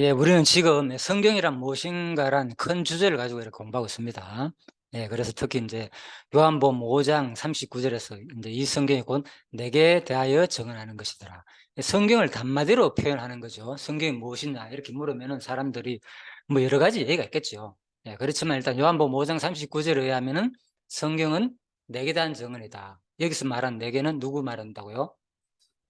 예, 우리는 지금 성경이란 무엇인가란 큰 주제를 가지고 이렇게 공부하고 있습니다. 예, 그래서 특히 이제 요한복음 5장 39절에서 이제 이 성경이 곧 내게 대하여 증언하는 것이더라. 성경을 단마디로 표현하는 거죠. 성경이 무엇이냐 이렇게 물으면은 사람들이 뭐 여러 가지 얘기가 있겠죠. 예, 그렇지만 일단 요한복음 5장 39절에 의하면은 성경은 내게 대한 증언이다. 여기서 말한 내게는 누구 말한다고요?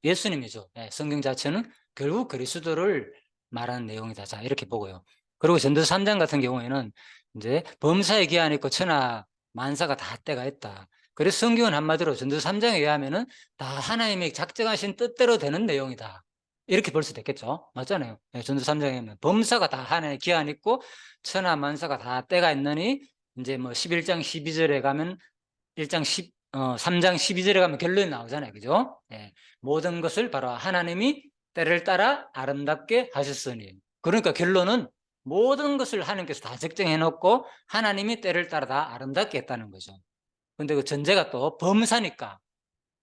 예수님이죠. 예, 성경 자체는 결국 그리스도를 말하는 내용이다. 자, 이렇게 보고요. 그리고 전도서 3장 같은 경우에는 이제 범사의 기한이 있고 천하 만사가 다 때가 있다. 그래서 성경은 한마디로 전도서 3장에 의하면은 다 하나님의 작정하신 뜻대로 되는 내용이다. 이렇게 볼 수도 있겠죠. 맞잖아요. 예, 전도서 3장에 하면 범사가 다 하나의 기한이 있고 천하 만사가 다 때가 있느니 이제 뭐 11장 12절에 가면 3장 12절에 가면 결론이 나오잖아요. 그죠? 예, 모든 것을 바로 하나님이 때를 따라 아름답게 하셨으니. 그러니까 결론은 모든 것을 하나님께서 다 적정해 놓고 하나님이 때를 따라 다 아름답게 했다는 거죠. 근데 그 전제가 또 범사니까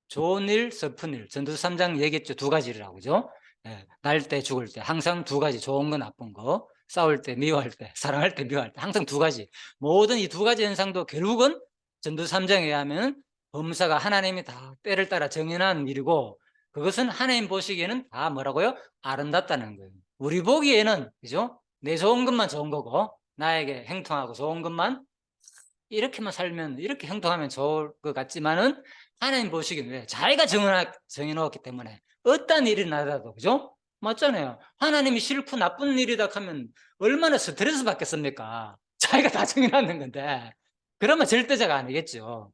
좋은 일, 슬픈 일. 전도서 3장 얘기했죠. 두 가지라고. 그죠? 예, 날 때, 죽을 때. 항상 두 가지. 좋은 거, 나쁜 거. 싸울 때, 미워할 때. 사랑할 때, 미워할 때. 항상 두 가지. 모든 이 두 가지 현상도 결국은 전도서 3장에 의하면 범사가 하나님이 다 때를 따라 정해놓은 일이고 그것은 하나님 보시기에는 다 뭐라고요? 아름답다는 거예요. 우리 보기에는, 그죠? 내 좋은 것만 좋은 거고 나에게 행통하고 좋은 것만 이렇게만 살면 이렇게 행동하면 좋을 것 같지만은 하나님 보시기는 왜? 자기가 정해놓았기 때문에 어떤 일이 나더라도 그죠? 맞잖아요. 하나님이 싫고 나쁜 일이다 하면 얼마나 스트레스 받겠습니까? 자기가 다 정해놨는 건데 그러면 절대자가 아니겠죠.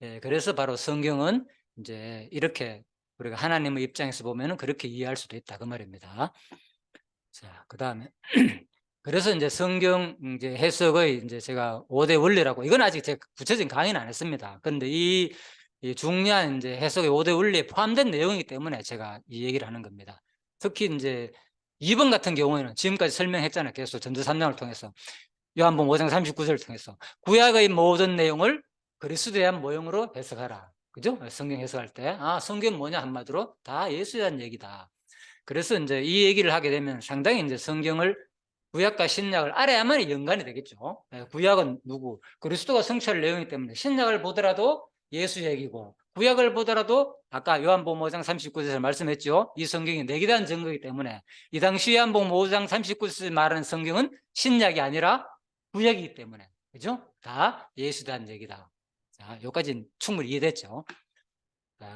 예, 그래서 바로 성경은 이제 이렇게 우리가 하나님의 입장에서 보면은 그렇게 이해할 수도 있다 그 말입니다. 자, 그 다음에 그래서 이제 성경 이제 해석의 이제 제가 5대 원리라고 이건 아직 제가 구체적인 강의는 안 했습니다. 그런데 이 중요한 이제 해석의 5대 원리에 포함된 내용이기 때문에 제가 이 얘기를 하는 겁니다. 특히 이제 2번 같은 경우에는 지금까지 설명했잖아요. 계속 전도 3장을 통해서 요한복음 5장 39절을 통해서 구약의 모든 내용을 그리스도에 대한 모형으로 해석하라. 그죠? 성경 해석할 때 성경 뭐냐 한마디로 다 예수에 대한 얘기다. 그래서 이제 이 얘기를 하게 되면 상당히 이제 성경을 구약과 신약을 알아야만 연관이 되겠죠. 구약은 누구? 그리스도가 성취할 내용이기 때문에 신약을 보더라도 예수 얘기고 구약을 보더라도 아까 요한복음 5장 39절에서 말씀했죠. 이 성경이 내게 대한 증거이기 때문에 이 당시 요한복음 5장 39절에 말하는 성경은 신약이 아니라 구약이기 때문에 그죠? 다 예수에 대한 얘기다. 자, 여기까지는 충분히 이해됐죠.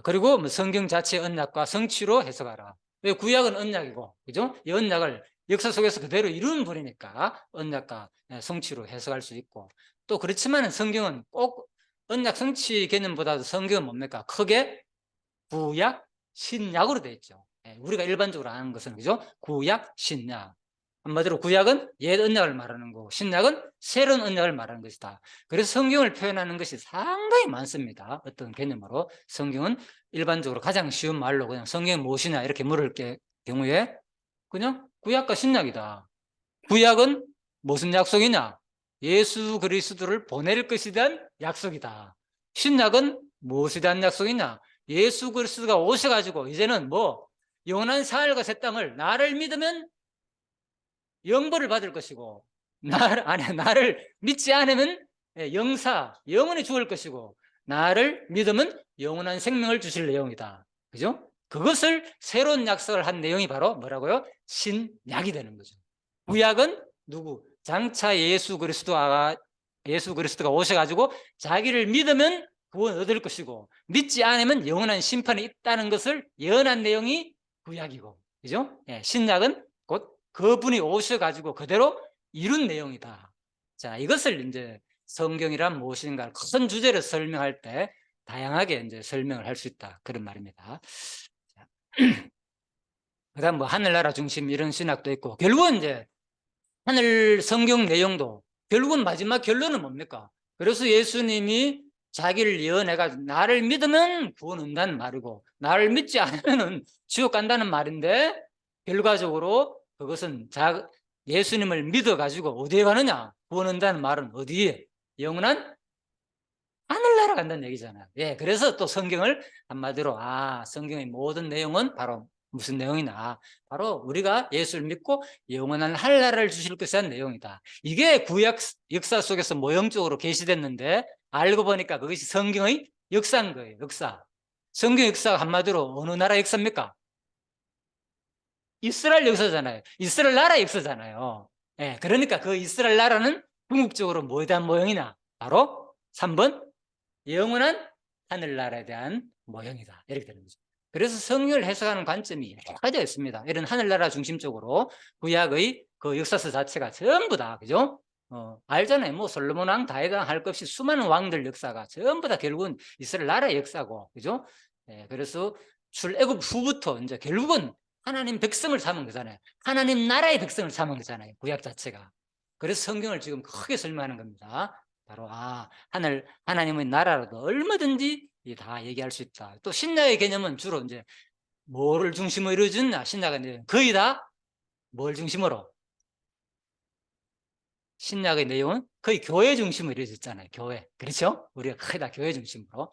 그리고 뭐 성경 자체 언약과 성취로 해석하라. 왜 구약은 언약이고, 그죠? 이 언약을 역사 속에서 그대로 이루는 분이니까 언약과 성취로 해석할 수 있고, 또 그렇지만 성경은 꼭 언약 성취 개념보다도 성경은 뭡니까? 크게 구약, 신약으로 되어 있죠. 우리가 일반적으로 아는 것은, 그죠? 구약, 신약. 한마디로 구약은 옛 언약을 말하는 거고 신약은 새로운 언약을 말하는 것이다. 그래서 성경을 표현하는 것이 상당히 많습니다. 어떤 개념으로 성경은 일반적으로 가장 쉬운 말로 그냥 성경이 무엇이냐 이렇게 물을 경우에 그냥 구약과 신약이다. 구약은 무슨 약속이냐? 예수 그리스도를 보낼 것에 대한 약속이다. 신약은 무엇에 대한 약속이냐? 예수 그리스도가 오셔가지고 이제는 뭐 영원한 사흘과 새 땅을 나를 믿으면 영벌을 받을 것이고 나를 믿지 않으면 영원히 죽을 것이고 나를 믿으면 영원한 생명을 주실 내용이다. 그죠? 그것을 새로운 약속을 한 내용이 바로 뭐라고요? 신약이 되는 거죠. 구약은 누구? 장차 예수 그리스도가 오셔가지고 자기를 믿으면 구원 얻을 것이고 믿지 않으면 영원한 심판이 있다는 것을 예언한 내용이 구약이고, 그죠? 신약은 곧 그분이 오셔가지고 그대로 이룬 내용이다. 자, 이것을 이제 성경이란 무엇인가 큰 주제를 설명할 때 다양하게 이제 설명을 할 수 있다. 그런 말입니다. 그다음 뭐 하늘나라 중심 이런 신학도 있고 결국은 이제 하늘 성경 내용도 결국은 마지막 결론은 뭡니까? 그래서 예수님이 자기를 예언해가지고 나를 믿으면 구원 온다는 말이고 나를 믿지 않으면 지옥 간다는 말인데 결과적으로 그것은 예수님을 믿어가지고 어디에 가느냐? 구원 온다는 말은 어디에? 영원한 하늘나라 간다는 얘기잖아요. 예, 그래서 또 성경을 한마디로 성경의 모든 내용은 바로 무슨 내용이냐? 바로 우리가 예수를 믿고 영원한 한나라를 주실 것이라는 내용이다. 이게 구약 역사 속에서 모형적으로 계시됐는데 알고 보니까 그것이 성경의 역사인 거예요. 역사. 성경 역사가 한마디로 어느 나라 역사입니까? 이스라엘 역사잖아요. 이스라엘 나라 역사잖아요. 예, 그러니까 그 이스라엘 나라는 궁극적으로 뭐에 대한 모형이냐? 바로 3번 영원한 하늘나라에 대한 모형이다. 이렇게 되는 거죠. 그래서 성경을 해석하는 관점이 여러 가지가 있습니다. 이런 하늘나라 중심적으로 구약의 그 역사서 자체가 전부 다, 그죠? 알잖아요. 뭐 솔로몬 왕, 다윗 왕 할 것 없이 수많은 왕들 역사가 전부 다 결국은 이스라엘 나라의 역사고, 그죠? 예, 그래서 출애굽 후부터 이제 결국은 하나님 백성을 삼은 거잖아요. 하나님 나라의 백성을 삼은 거잖아요. 구약 자체가. 그래서 성경을 지금 크게 설명하는 겁니다. 바로 하나님의 나라라도 얼마든지 다 얘기할 수 있다. 또 신약의 개념은 주로 이제 뭐를 중심으로 이루어졌냐? 신약은 이제 거의 다 뭘 중심으로? 신약의 내용은 거의 교회 중심으로 이루어졌잖아요. 교회. 그렇죠? 우리가 거의 다 교회 중심으로.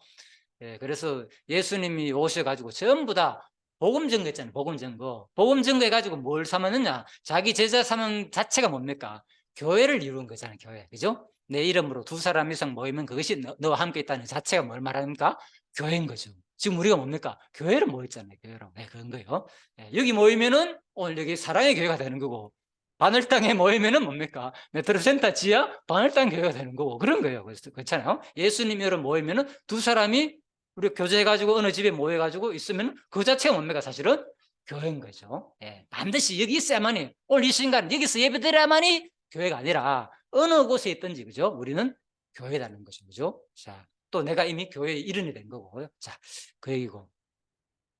예, 그래서 예수님이 오셔가지고 전부 다 복음 증거했잖아요. 복음 증거. 복음 증거해가지고 뭘 삼았느냐? 자기 제자 삼은 자체가 뭡니까? 교회를 이루는 거잖아요. 교회. 그죠? 내 이름으로 2사람 이상 모이면 그것이 너와 함께 있다는 자체가 뭘 말합니까? 교회인 거죠. 지금 우리가 뭡니까? 교회를 모였잖아요. 교회로. 네, 그런 거예요. 예, 여기 모이면은 오늘 여기 사랑의 교회가 되는 거고, 바늘땅에 모이면은 뭡니까? 메트로센터 지하 바늘땅 교회가 되는 거고, 그런 거예요. 그렇잖아요. 예수님이 여러 모이면은 2사람이 우리 교제해가지고 어느 집에 모여가지고 있으면 그 자체가 뭡니까? 사실은 교회인 거죠. 예, 반드시 여기 있어야만이, 오늘 이 순간 여기서 예배드려야만이 교회가 아니라 어느 곳에 있든지, 그죠? 우리는 교회라는 거죠. 그죠? 자, 또 내가 이미 교회의 일원이 된 거고요. 자, 그 얘기고.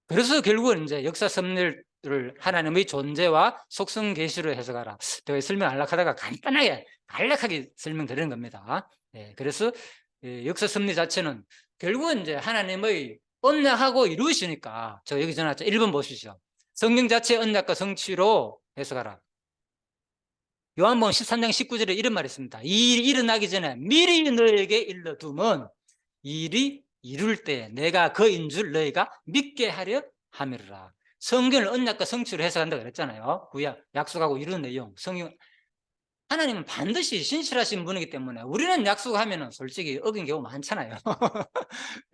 그래서 결국은 이제 역사 섭리를 하나님의 존재와 속성 계시로 해석하라. 제가 설명하려고 하다가 간략하게 설명드리는 겁니다. 예, 그래서 역사 섭리 자체는 결국은 이제 하나님의 언약하고 이루시니까, 저 여기 전화했죠. 1번 보시죠. 성경 자체 언약과 성취로 해석하라. 요한복음 13장 19절에 이런 말이 있습니다. 이 일이 일어나기 전에 미리 너에게 일러두면 일이 이룰 때 내가 그인 줄 너희가 믿게 하려 함이라. 성경을 언약과 성취로 해석한다고 그랬잖아요. 구약 약속하고 이루는 내용. 성경 하나님은 반드시 신실하신 분이기 때문에 우리는 약속하면은 솔직히 어긴 경우 많잖아요.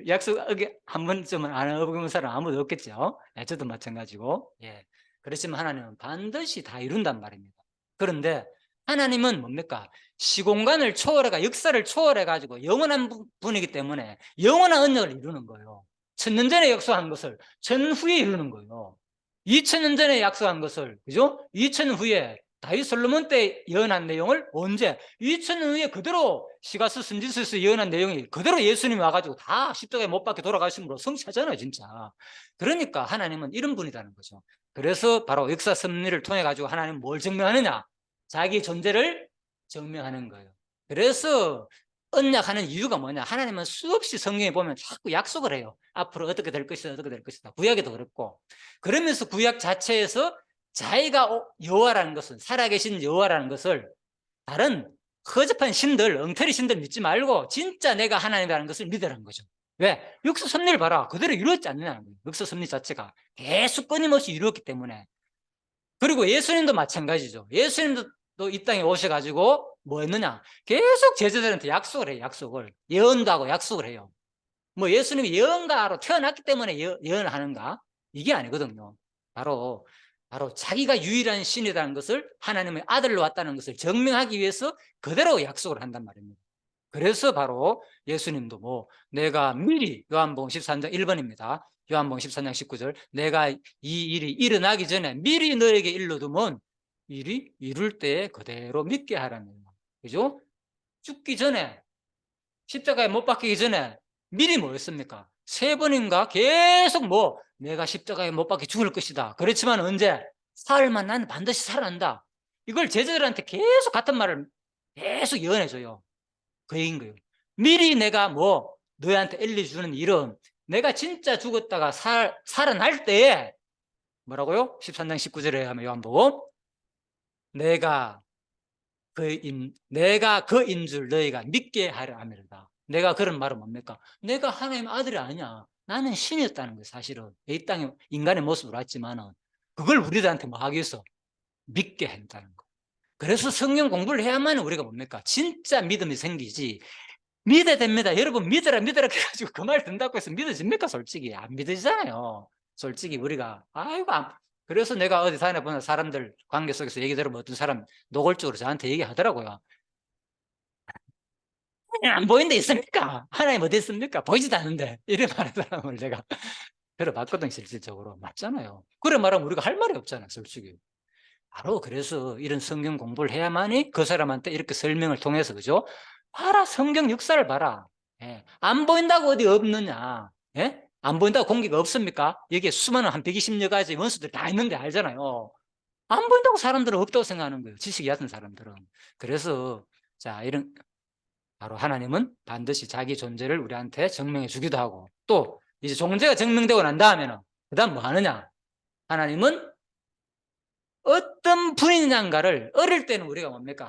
약속 한 번쯤은 안 어긴 사람 아무도 없겠죠. 예, 저도 마찬가지고. 예. 그렇지만 하나님은 반드시 다 이룬단 말입니다. 그런데 하나님은 뭡니까? 시공간을 초월해가 역사를 초월해 가지고 영원한 분이기 때문에 영원한 언약을 이루는 거예요. 1000년 전에 약속한 것을 전후에 이루는 거예요. 2000년 전에 약속한 것을, 그죠? 2000년 후에 다윗 솔로몬 때 예언한 내용을 언제? 2000년 후에 그대로 시가서 선지서에서 예언한 내용이 그대로 예수님이 와가지고 다 십자가에 못 박혀 돌아가심으로 성취하잖아요, 진짜. 그러니까 하나님은 이런 분이라는 거죠. 그래서 바로 역사 섭리를 통해 가지고 하나님은 뭘 증명하느냐? 자기 존재를 증명하는 거예요. 그래서 언약하는 이유가 뭐냐? 하나님은 수없이 성경에 보면 자꾸 약속을 해요. 앞으로 어떻게 될 것이다, 어떻게 될 것이다. 구약에도 그렇고. 그러면서 구약 자체에서 자기가 여호와라는 것은, 살아계신 여호와라는 것을 다른 허접한 신들, 엉터리 신들 믿지 말고 진짜 내가 하나님이라는 것을 믿으라는 거죠. 왜? 역사 섭리를 봐라. 그대로 이루어지지 않느냐는 거예요. 역사 섭리 자체가 계속 끊임없이 이루었기 때문에. 그리고 예수님도 마찬가지죠. 예수님도 이 땅에 오셔가지고 뭐 했느냐? 계속 제자들한테 약속을 해요. 약속을. 예언도 하고 약속을 해요. 뭐 예수님이 예언가로 태어났기 때문에 예언을 하는가? 이게 아니거든요. 바로 자기가 유일한 신이라는 것을, 하나님의 아들로 왔다는 것을 증명하기 위해서 그대로 약속을 한단 말입니다. 그래서 바로 예수님도 뭐 내가 미리, 요한복음 13장 1번입니다. 요한복음 13장 19절, 내가 이 일이 일어나기 전에 미리 너에게 일러두면 일이 이룰 때 그대로 믿게 하라는 거예요. 그죠? 죽기 전에, 십자가에 못 박히기 전에 미리 뭐였습니까? 3번인가 계속 뭐 내가 십자가에 못 박혀 죽을 것이다. 그렇지만 언제? 사흘만 나는 반드시 살아난다. 이걸 제자들한테 계속 같은 말을 계속 예언해줘요. 그 얘기인 거예요. 미리 내가 뭐 너희한테 알려주는 일은 내가 진짜 죽었다가 살아날 때에 뭐라고요? 13장 19절에 하면 요한복음, 내가 그인 줄 너희가 믿게 하려 함이로다. 내가 그런 말은 뭡니까? 내가 하나님의 아들이 아니야. 나는 신이었다는 거예요. 사실은 이 땅에 인간의 모습으로 왔지만은 그걸 우리들한테 뭐 하기 위해서 믿게 한다는 거. 그래서 성경 공부를 해야만 우리가 뭡니까? 진짜 믿음이 생기지. 믿어야 됩니다. 여러분 믿어라 믿어라 해가지고 그 말 듣는다고 해서 믿어집니까? 솔직히 안 믿어지잖아요. 솔직히 우리가 아이고 그래서 내가 어디 다녀보는 사람들 관계 속에서 얘기 들으면 어떤 사람 노골적으로 저한테 얘기하더라고요. 안 보이는 데 있습니까? 하나님 어디 있습니까? 보이지도 않는데 이래 말하는 사람을 내가 들어봤거든. 실질적으로 맞잖아요. 그래 말하면 우리가 할 말이 없잖아 솔직히. 바로 그래서 이런 성경 공부를 해야만이 그 사람한테 이렇게 설명을 통해서 그죠? 봐라 성경 역사를 봐라. 예. 안 보인다고 어디 없느냐? 예? 안 보인다고 공기가 없습니까? 여기에 수많은 한 120여 가지 원수들이 다 있는데 알잖아요. 안 보인다고 사람들은 없다고 생각하는 거예요. 지식이 얕은 사람들은. 그래서 자 이런 바로 하나님은 반드시 자기 존재를 우리한테 증명해 주기도 하고 또 이제 존재가 증명되고 난 다음에는 그 다음 뭐 하느냐? 하나님은 어떤 분이냐인가를 어릴 때는 우리가 뭡니까?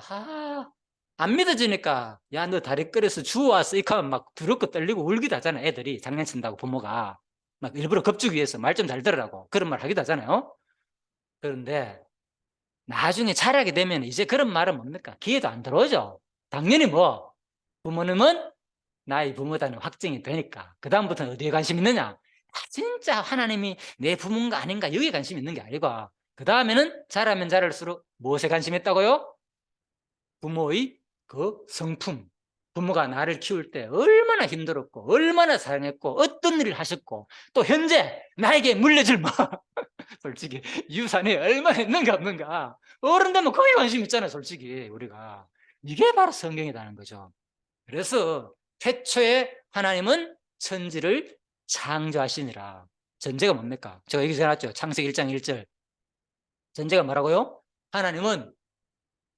안 믿어지니까 야 너 다리 끌어서 주워왔어 이렇게 하면 막 두렵고 떨리고 울기도 하잖아. 애들이 장난친다고 부모가 막 일부러 겁주기 위해서 말 좀 잘 들으라고 그런 말 하기도 하잖아요. 그런데 나중에 자라게 되면 이제 그런 말은 뭡니까? 귀에도 안 들어오죠. 당연히 뭐 부모님은 나의 부모다는 확증이 되니까 그 다음부터는 어디에 관심 있느냐? 진짜 하나님이 내 부모인가 아닌가 여기에 관심 있는 게 아니고 그 다음에는 자라면 자랄수록 무엇에 관심 있다고요? 부모의 그 성품. 부모가 나를 키울 때 얼마나 힘들었고 얼마나 사랑했고 어떤 일을 하셨고 또 현재 나에게 물려줄 뭐 솔직히 유산이 얼마나 있는가 없는가 어른 되면 거기에 관심 있잖아요. 솔직히 우리가 이게 바로 성경이라는 거죠. 그래서 최초에 하나님은 천지를 창조하시니라. 전제가 뭡니까? 제가 여기서 해놨죠. 창세기 1장 1절. 전제가 뭐라고요? 하나님은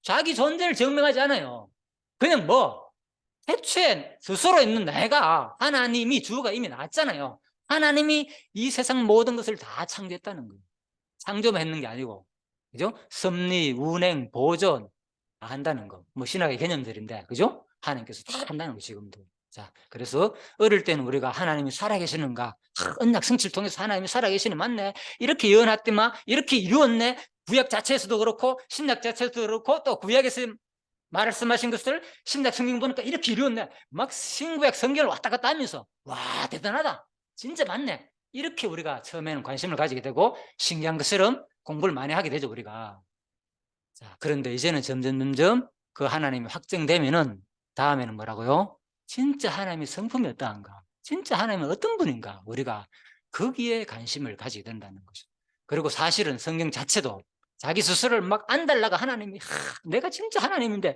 자기 존재를 증명하지 않아요. 그냥 뭐 태초에 스스로 있는 내가 하나님이 주어가 이미 나왔잖아요. 하나님이 이 세상 모든 것을 다 창조했다는 거예요. 창조만 했는 게 아니고 그죠? 섭리, 운행, 보존 다 한다는 거. 뭐 신학의 개념들인데 그죠? 하나님께서 다 한다는 거 지금도. 자, 그래서 어릴 때는 우리가 하나님이 살아계시는가? 언약 성취를 통해서 하나님이 살아계시네 맞네. 이렇게 예언했더만 이렇게 이루었네. 구약 자체에서도 그렇고 신약 자체에서도 그렇고 또 구약에서 말씀하신 것을 신약 성경 보니까 이렇게 이루었네. 막 신구약 성경을 왔다 갔다 하면서 와 대단하다. 진짜 맞네. 이렇게 우리가 처음에는 관심을 가지게 되고 신기한 것처럼 공부를 많이 하게 되죠 우리가. 자, 그런데 이제는 점점 그 하나님이 확정되면은 다음에는 뭐라고요? 진짜 하나님의 성품이 어떠한가? 진짜 하나님은 어떤 분인가? 우리가 거기에 관심을 가지게 된다는 거죠. 그리고 사실은 성경 자체도 자기 스스로를 막 안달나가 하나님이 내가 진짜 하나님인데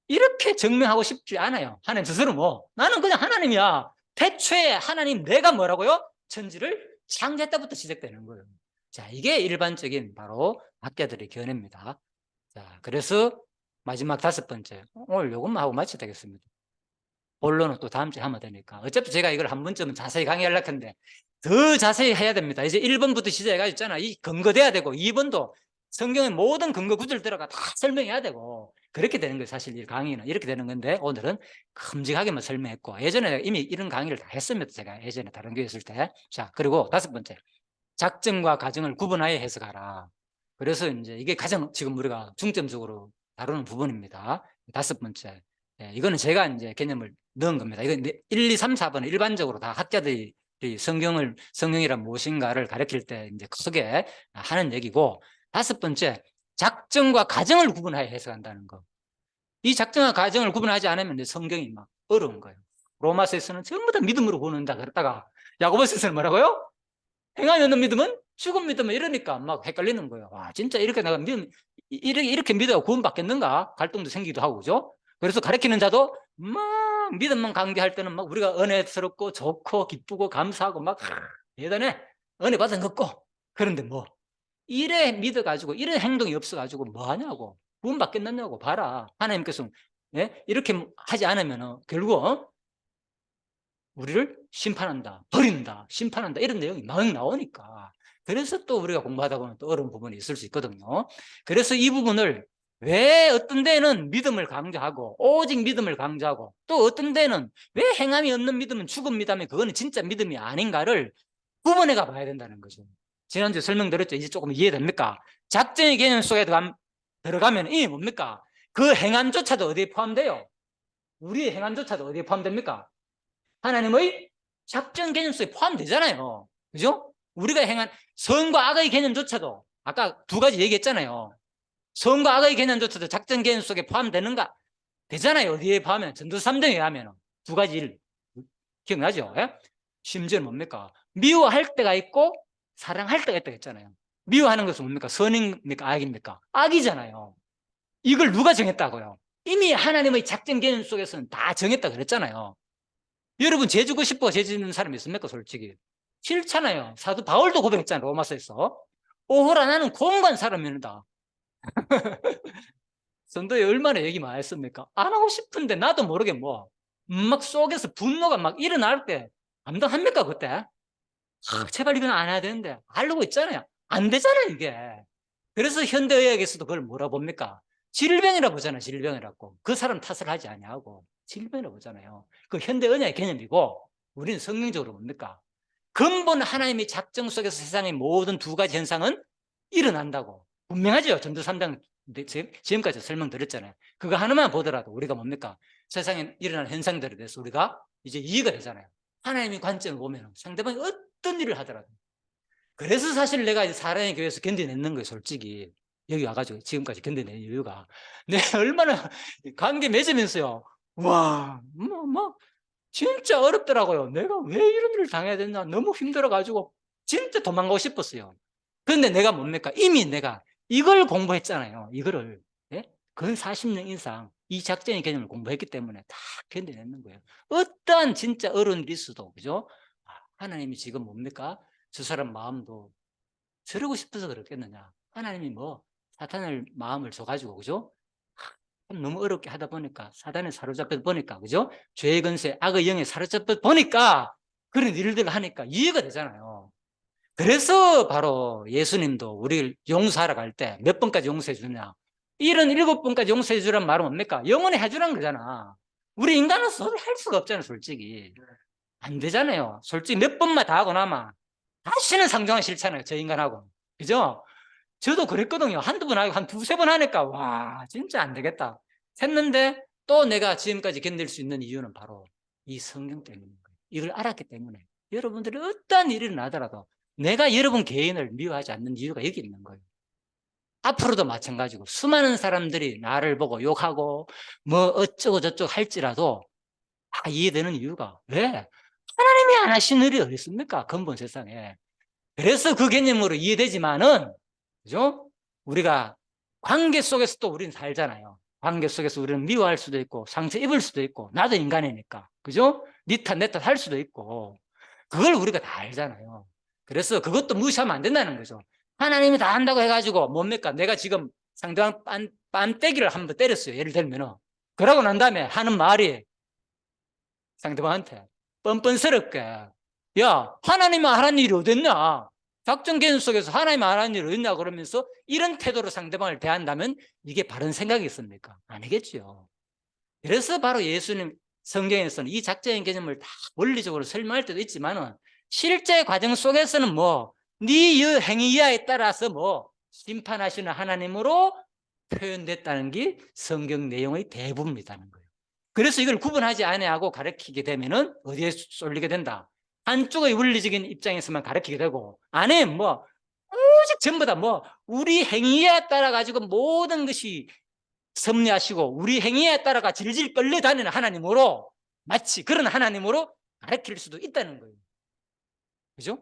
이렇게 증명하고 싶지 않아요. 하나님 스스로 뭐 나는 그냥 하나님이야. 태초에 하나님 내가 뭐라고요? 천지를 창조했다부터 시작되는 거예요. 자, 이게 일반적인 바로 학자들의 견해입니다. 자, 그래서 마지막 5번째 오늘 요것만 하고 마쳐야 되겠습니다. 본론은 또 다음 주에 하면 되니까 어차피 제가 이걸 한 번쯤은 자세히 강의하려고 했는데 더 자세히 해야 됩니다. 이제 1번부터 시작해가지고 있잖아. 이 근거돼야 되고 2번도 성경의 모든 근거 구절 들어가 다 설명해야 되고 그렇게 되는 거예요. 사실 이 강의는 이렇게 되는 건데 오늘은 큼직하게만 설명했고 예전에 이미 이런 강의를 다 했습니다. 제가 예전에 다른 교회 있을 때. 자, 그리고 5번째 작정과 가정을 구분하여 해석하라. 그래서 이제 이게 가장 지금 우리가 중점적으로 다루는 부분입니다. 5번째. 예, 이거는 제가 이제 개념을 넣은 겁니다. 이거 1, 2, 3, 4번은 일반적으로 다 학자들이 성경이란 무엇인가를 가르칠 때 이제 크게 하는 얘기고 5번째, 작정과 가정을 구분하여 해석한다는 거. 이 작정과 가정을 구분하지 않으면 성경이 막 어려운 거예요. 로마서에서는 전부 다 믿음으로 보는다 그랬다가 야고보서에서는 뭐라고요? 행함이 없는 믿음은 죽은 믿음은 이러니까 막 헷갈리는 거예요. 와, 진짜 이렇게 내가 이렇게 믿어야 구원받겠는가? 갈등도 생기기도 하고, 그죠? 그래서 가르치는 자도 막 믿음만 강조할 때는 막 우리가 은혜스럽고 좋고 기쁘고 감사하고 막 대단해. 은혜 받은 것고. 그런데 뭐, 이래 믿어가지고, 이래 행동이 없어가지고 뭐 하냐고. 구원받겠느냐고. 봐라. 하나님께서, 예? 이렇게 하지 않으면 결국, 우리를 심판한다, 버린다, 심판한다 이런 내용이 막 나오니까 그래서 또 우리가 공부하다 보면 또 어려운 부분이 있을 수 있거든요. 그래서 이 부분을 왜 어떤 데는 믿음을 강조하고 오직 믿음을 강조하고 또 어떤 데는 왜 행함이 없는 믿음은 죽은 믿음이 그거는 진짜 믿음이 아닌가를 구분해가 봐야 된다는 거죠. 지난주에 설명드렸죠. 이제 조금 이해됩니까? 작정의 개념 속에 들어가면 이 뭡니까? 그 행함조차도 어디에 포함돼요? 우리의 행함조차도 어디에 포함됩니까? 하나님의 작정 개념 속에 포함되잖아요. 그죠? 우리가 행한 선과 악의 개념조차도 아까 두 가지 얘기했잖아요. 선과 악의 개념조차도 작전 개념 속에 포함되는가? 되잖아요. 어디에 포함하면 전도서 3장에 하면 두 가지 일 기억나죠? 예? 심지어는 뭡니까? 미워할 때가 있고 사랑할 때가 있다고 했잖아요. 미워하는 것은 뭡니까? 선입니까? 악입니까? 악이잖아요. 이걸 누가 정했다고요? 이미 하나님의 작전 개념 속에서는 다 정했다 그랬잖아요. 여러분 죄 주고 싶어 죄 짓는 사람이 있습니까? 솔직히 싫잖아요. 사도 바울도 고백했잖아요. 로마서에서 오호라 나는 공고한 사람입니다. 선도에 얼마나 얘기 많이 했습니까? 안 하고 싶은데 나도 모르게 뭐 막 속에서 분노가 막 일어날 때 감당합니까 그때? 제발 이건 안 해야 되는데 하려고 있잖아요. 안 되잖아요 이게. 그래서 현대의학에서도 그걸 뭐라 봅니까? 질병이라 보잖아요. 질병이라고. 그 사람 탓을 하지 아니하고 질병이라 보잖아요. 그 현대의학의 개념이고 우리는 성경적으로 뭡니까? 근본 하나님의 작정 속에서 세상의 모든 두 가지 현상은 일어난다고 분명하죠. 전도 3장 지금까지 설명드렸잖아요. 그거 하나만 보더라도 우리가 뭡니까? 세상에 일어나는 현상들에 대해서 우리가 이제 이해가 되잖아요. 하나님의 관점을 보면 상대방이 어떤 일을 하더라도. 그래서 사실 내가 이제 사랑의 교회에서 견뎌냈는 거예요. 솔직히 여기 와가지고 지금까지 견뎌낸 이유가 내가 얼마나 관계 맺으면서요. 와, 진짜 어렵더라고요. 내가 왜 이런 일을 당해야 되나 너무 힘들어가지고 진짜 도망가고 싶었어요. 그런데 내가 뭡니까? 이미 내가 이걸 공부했잖아요. 이거를. 예? 그 40년 이상 이 작전의 개념을 공부했기 때문에 다 견뎌내는 거예요. 어떠한 진짜 어려운 일이 있어도, 그죠? 하나님이 지금 뭡니까? 저 사람 마음도 저러고 싶어서 그렇겠느냐. 하나님이 뭐 사탄을 마음을 줘가지고, 그죠? 너무 어렵게 하다 보니까 사단에 사로잡혀 보니까, 그죠? 죄의 근세, 악의 영에 사로잡혀 보니까 그런 일들을 하니까 이해가 되잖아요. 그래서 바로 예수님도 우리를 용서하러 갈 때 몇 번까지 용서해 주냐? 77번까지 용서해 주란 말은 뭡니까? 영원히 해주란 거잖아. 우리 인간은 할 수가 없잖아요, 솔직히. 안 되잖아요. 솔직히 몇 번만 다 하고 나면 다시는 상종하기 싫잖아요, 저 인간하고. 그죠? 저도 그랬거든요. 한두 번 하고 한 두세 번 하니까 와 진짜 안 되겠다 했는데 또 내가 지금까지 견딜 수 있는 이유는 바로 이 성경 때문인 거예요. 이걸 알았기 때문에 여러분들이 어떠한 일이 나더라도 내가 여러분 개인을 미워하지 않는 이유가 여기 있는 거예요. 앞으로도 마찬가지고 수많은 사람들이 나를 보고 욕하고 뭐 어쩌고 저쩌고 할지라도 다 이해되는 이유가 왜? 하나님이 안 하신 일이 어디 있습니까? 근본 세상에. 그래서 그 개념으로 이해되지만은 그죠? 우리가 관계 속에서 또 우리는 살잖아요. 관계 속에서 우리는 미워할 수도 있고 상처 입을 수도 있고 나도 인간이니까 그죠? 니 탓 내 탓 할 수도 있고 그걸 우리가 다 알잖아요. 그래서 그것도 무시하면 안 된다는 거죠. 하나님이 다 한다고 해가지고 뭡니까? 내가 지금 상대방 뺨때기를 한번 때렸어요. 예를 들면은 그러고 난 다음에 하는 말이 상대방한테 뻔뻔스럽게 야 하나님이 하라는 일이 어딨냐? 작전 개념 속에서 하나님이 하라는 일이 어딨냐 그러면서 이런 태도로 상대방을 대한다면 이게 바른 생각이겠습니까? 아니겠죠. 그래서 바로 예수님 성경에서는 이 작전의 개념을 다 원리적으로 설명할 때도 있지만은 실제 과정 속에서는 네 행위 이하에 따라서 심판하시는 하나님으로 표현됐다는 게 성경 내용의 대부분이라는 거예요. 그래서 이걸 구분하지 아니하고 가르치게 되면은 어디에 쏠리게 된다. 한쪽의 원리적인 입장에서만 가르치게 되고 안에 오직 전부 다 우리 행위에 따라 가지고 모든 것이 섭리하시고 우리 행위에 따라가 질질 끌려다니는 하나님으로 마치 그런 하나님으로 가르칠 수도 있다는 거예요. 그죠?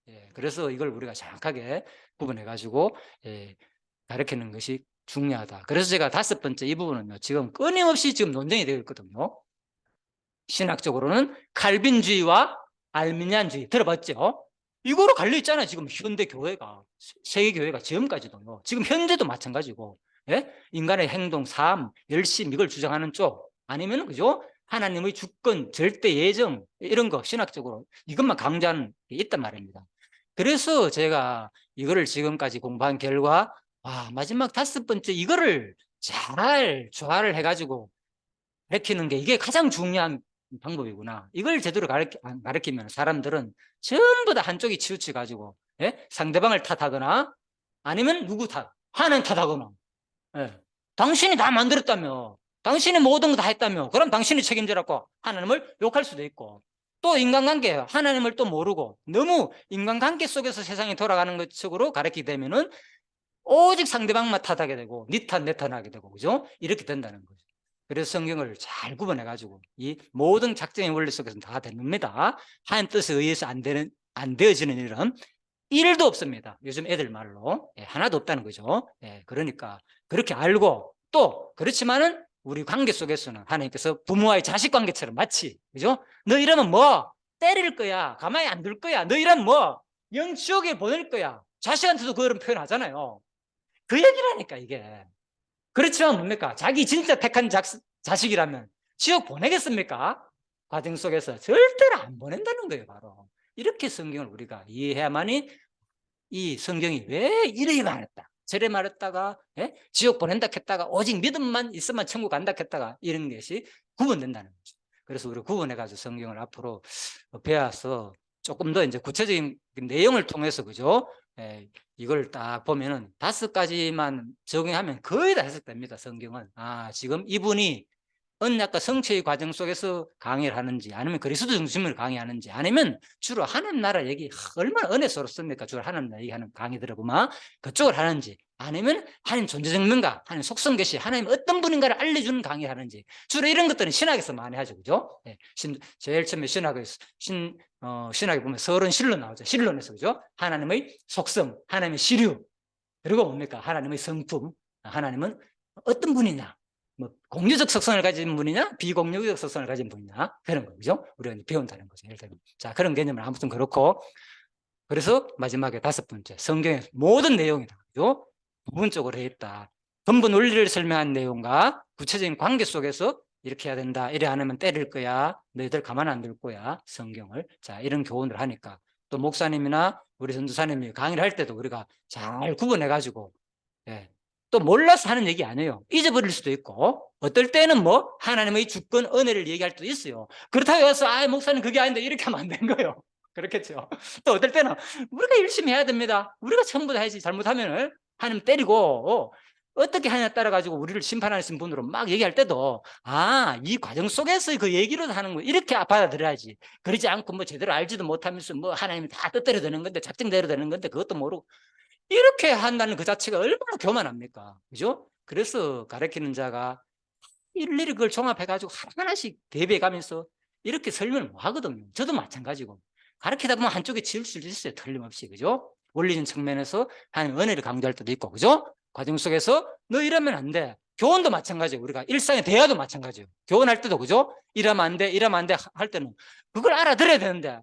예, 그래서 이걸 우리가 정확하게 구분해 가지고 가르치는 것이 중요하다. 그래서 제가 다섯 번째 이 부분은요. 지금 끊임없이 지금 논쟁이 되고 있거든요. 신학적으로는 칼빈주의와 알미니안주의 들어봤죠? 이거로 갈려 있잖아요. 지금 현대 교회가 세계 교회가 지금까지도요. 지금 현재도 마찬가지고 예? 인간의 행동, 삶, 열심 이걸 주장하는 쪽 아니면 그죠? 하나님의 주권, 절대 예정 이런 거 신학적으로 이것만 강조하는 게 있단 말입니다. 그래서 제가 이거를 지금까지 공부한 결과 마지막 다섯 번째 이거를 잘 조화를 해가지고 가르치는 게 이게 가장 중요한 방법이구나. 이걸 제대로 가르치면 사람들은 전부 다 한쪽이 치우쳐가지고, 예? 상대방을 탓하거나 아니면 누구 탓, 하나님 탓하거나, 예. 당신이 다 만들었다며, 당신이 모든 거 다 했다며, 그럼 당신이 책임지라고 하나님을 욕할 수도 있고, 또 인간관계, 하나님을 또 모르고 너무 인간관계 속에서 세상이 돌아가는 것으로 가르치게 되면은 오직 상대방만 탓하게 되고 니 탓, 내 탓하게 되고, 그죠? 이렇게 된다는 거죠. 그래서 성경을 잘 구분해 가지고 이 모든 작정의 원리 속에서는 다 됩니다. 하나님 뜻에 의해서 안 되어지는 일은 일도 없습니다. 요즘 애들 말로. 예, 하나도 없다는 거죠. 예, 그러니까 그렇게 알고, 또 그렇지만은 우리 관계 속에서는 하나님께서 부모와의 자식 관계처럼 마치, 그죠? 너 이러면 뭐 때릴 거야, 가만히 안 둘 거야, 너 이러면 뭐 영지옥에 보낼 거야, 자식한테도 그런 표현 하잖아요. 그 얘기라니까 이게. 그렇지만 뭡니까? 자기 진짜 택한 자식이라면 지옥 보내겠습니까? 과정 속에서 절대로 안 보낸다는 거예요, 바로. 이렇게 성경을 우리가 이해해야만이 이 성경이 왜 이래 말했다, 저래 말했다가, 예? 지옥 보낸다 했다가 오직 믿음만 있으면 천국 간다 했다가 이런 것이 구분된다는 거죠. 그래서 우리 구분해가지고 성경을 앞으로 배워서 조금 더 이제 구체적인 내용을 통해서, 그죠? 예, 이걸 딱 보면은 5가지만 적용하면 거의 다 해석됩니다. 성경은. 아, 지금 이분이 언약과 성취의 과정 속에서 강의를 하는지, 아니면 그리스도 중심으로 강의하는지, 아니면 주로 하나님 나라 얘기, 얼마나 은혜스럽습니까? 주로 하나님 나라 얘기하는 강의 들어보면 그쪽을 하는지, 아니면 하나님 존재증명가, 하나님 속성 계시, 하나님 어떤 분인가를 알려주는 강의를 하는지, 주로 이런 것들은 신학에서 많이 하죠, 그죠? 네, 제일 처음에 신학에 보면 서론 신론 나오죠. 신론에서, 그죠? 하나님의 속성, 하나님의 시류, 그리고 뭡니까? 하나님의 성품, 하나님은 어떤 분이냐, 뭐 공유적 속성을 가진 분이냐, 비공유적 속성을 가진 분이냐, 그런 거죠. 우리가 배운다는 거죠. 예를 들면, 자, 그런 개념은 아무튼 그렇고, 그래서 마지막에 5번째, 성경의 모든 내용이다, 그죠? 부분적으로 했다. 근본 원리를 설명한 내용과 구체적인 관계 속에서 이렇게 해야 된다, 이래 안 하면 때릴 거야, 너희들 가만 안 둘 거야, 성경을. 자, 이런 교훈을 하니까 또 목사님이나 우리 전도사님이 강의를 할 때도 우리가 잘 구분해 가지고, 예, 또 몰라서 하는 얘기 아니에요. 잊어버릴 수도 있고, 어떨 때는 뭐 하나님의 주권 은혜를 얘기할 수도 있어요. 그렇다고 해서 아, 목사님 그게 아닌데 이렇게 하면 안 된 거예요. 그렇겠죠. 또 어떨 때는 우리가 열심히 해야 됩니다. 우리가 전부 다 해야지. 잘못하면 하나님 때리고, 어떻게 하냐에 따라 가지고 우리를 심판하시는 분으로 막 얘기할 때도, 아, 이 과정 속에서 그 얘기로 하는 거 이렇게 받아들여야지. 그러지 않고 뭐 제대로 알지도 못하면서 뭐 하나님이 다 뜻대로 되는 건데, 작정대로 되는 건데 그것도 모르고 이렇게 한다는 그 자체가 얼마나 교만합니까? 그죠? 그래서 가르치는 자가 일일이 그걸 종합해가지고 하나하나씩 대비해가면서 이렇게 설명을 못 하거든요. 저도 마찬가지고. 가르치다 보면 한쪽에 치울 수 있어요. 틀림없이. 그죠? 원리적인 측면에서 하나님 은혜를 강조할 때도 있고. 그죠? 과정 속에서 너 이러면 안 돼. 교훈도 마찬가지예요. 우리가 일상의 대화도 마찬가지예요. 교훈할 때도, 그죠? 이러면 안 돼, 이러면 안 돼 할 때는 그걸 알아들어야 되는데,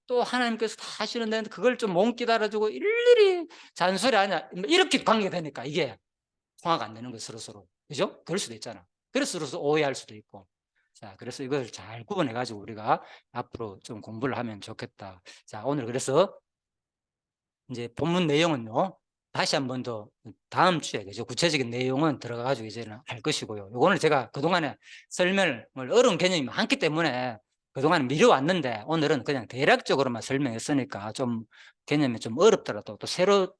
또 하나님께서 다 하시는데 그걸 좀 몽기 달아주고 일일이 잔소리하냐, 이렇게 관계가 되니까 이게 통화가 안 되는 거예요, 서로. 그죠? 그럴 수도 있잖아. 그래서 서로 오해할 수도 있고. 자, 그래서 이걸 잘 구분해 가지고 우리가 앞으로 좀 공부를 하면 좋겠다. 자, 오늘 그래서 이제 본문 내용은요, 다시 한 번 더 다음 주에, 그죠? 구체적인 내용은 들어가 가지고 이제는 할 것이고요. 요거는 제가 그동안에 설명을, 어려운 개념이 많기 때문에 그동안 미뤄왔는데, 오늘은 그냥 대략적으로만 설명했으니까 좀 개념이 좀 어렵더라도, 또 새로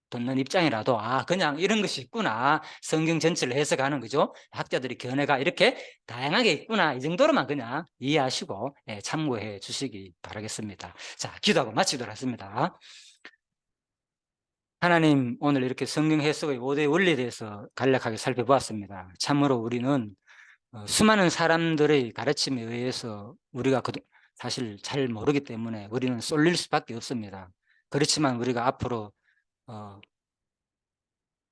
듣는 입장이라도, 아, 그냥 이런 것이 있구나, 성경 전체를 해석하는, 그죠? 학자들이 견해가 이렇게 다양하게 있구나, 이 정도로만 그냥 이해하시고, 예, 참고해 주시기 바라겠습니다. 자, 기도하고 마치도록 하겠습니다. 하나님, 오늘 이렇게 성경 해석의 5대 원리에 대해서 간략하게 살펴보았습니다. 참으로 우리는 수많은 사람들의 가르침에 의해서 우리가 사실 잘 모르기 때문에 우리는 쏠릴 수밖에 없습니다. 그렇지만 우리가 앞으로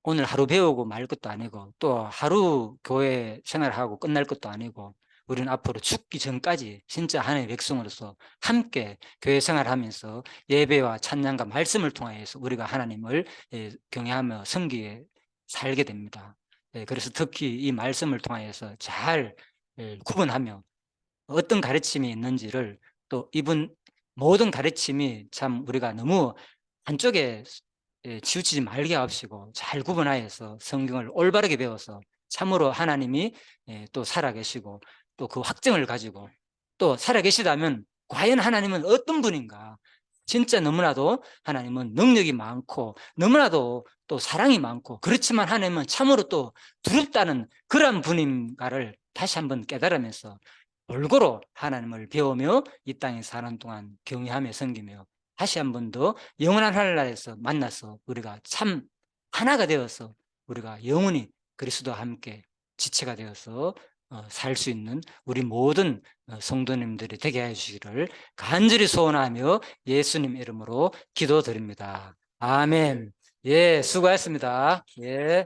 오늘 하루 배우고 말 것도 아니고, 또 하루 교회 생활하고 끝날 것도 아니고, 우리는 앞으로 죽기 전까지 진짜 하나님의 백성으로서 함께 교회 생활하면서 예배와 찬양과 말씀을 통하여서 우리가 하나님을 경외하며 섬기게 살게 됩니다. 그래서 특히 이 말씀을 통하여서 잘 구분하며 어떤 가르침이 있는지를, 또 이분 모든 가르침이 참 우리가 너무 한쪽에 치우치지 말게 하옵시고 잘 구분하여서 성경을 올바르게 배워서 참으로 하나님이 또 살아계시고 또 그 확증을 가지고 또 살아계시다면 과연 하나님은 어떤 분인가, 진짜 너무나도 하나님은 능력이 많고 너무나도 또 사랑이 많고 그렇지만 하나님은 참으로 또 두렵다는 그런 분인가를 다시 한번 깨달으면서 골고루 하나님을 배우며 이 땅에 사는 동안 경외하며 섬기며 다시 한 번 더 영원한 하늘나라에서 만나서 우리가 참 하나가 되어서 우리가 영원히 그리스도와 함께 지체가 되어서 살 수 있는 우리 모든 성도님들이 되게 해 주시기를 간절히 소원하며 예수님 이름으로 기도드립니다. 아멘. 예, 수고하셨습니다. 예.